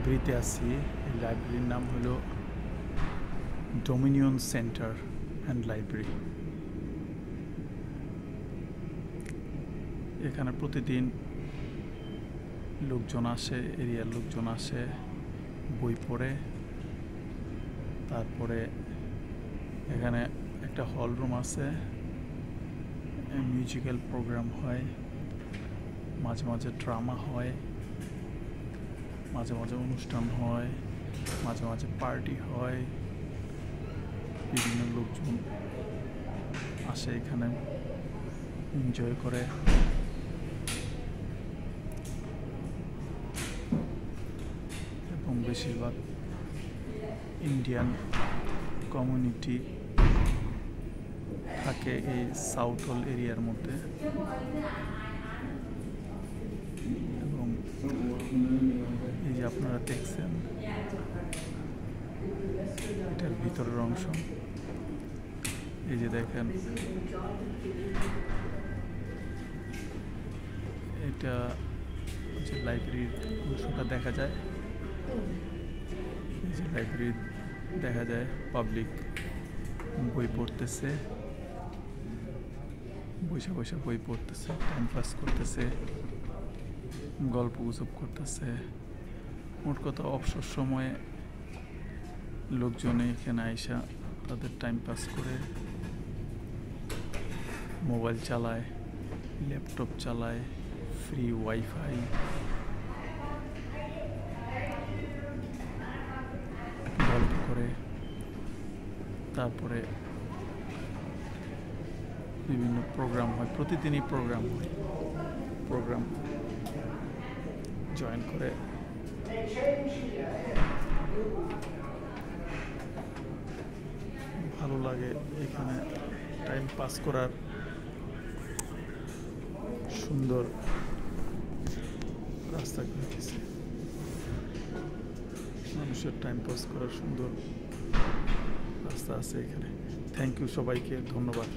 লাইব্রেরিতে আছি। এই লাইব্রেরির নাম হলো ডোমিনিয়ন সেন্টার অ্যান্ড লাইব্রেরি। এখানে প্রতিদিন লোকজন আসে, এরিয়ার লোকজন আসে, বই পড়ে। তারপরে এখানে একটা হল রুম আছে, মিউজিক্যাল প্রোগ্রাম হয়, মাঝে মাঝে ড্রামা হয়, মাঝে মাঝে অনুষ্ঠান হয়, মাঝে মাঝে পার্টি হয়। বিভিন্ন লোকজন আসে এখানে, এনজয় করে। এবং বেশিরভাগ ইন্ডিয়ান কমিউনিটি থাকে এই সাউথ হল এরিয়ার মধ্যে। এবং এই যে আপনারা দেখছেন, এটার ভিতরের অংশ। এই যে দেখেন, এটা হচ্ছে লাইব্রেরির অংশটা দেখা যায়। এই যে লাইব্রেরি দেখা যায়, পাবলিক বই পড়তেছে, বসে বসে বই পড়তেছে, টাইম পাস করতেছে, গল্প গুজব করতেছে। মোট কথা অবসর সময়ে লোকজন এখানে আইসা তাদের টাইম পাস করে, মোবাইল চালায়, ল্যাপটপ চালায়, ফ্রি ওয়াইফাই, গল্প করে। তারপরে বিভিন্ন প্রোগ্রাম হয়, প্রতিদিনই প্রোগ্রাম হয়। প্রোগ্রাম জয়েন করে ভালো লাগে। এখানে টাইম পাস করার সুন্দর রাস্তা করে দিয়েছে। মানুষের টাইম পাস করার সুন্দর রাস্তা আছে এখানে। থ্যাংক ইউ সবাইকে, ধন্যবাদ।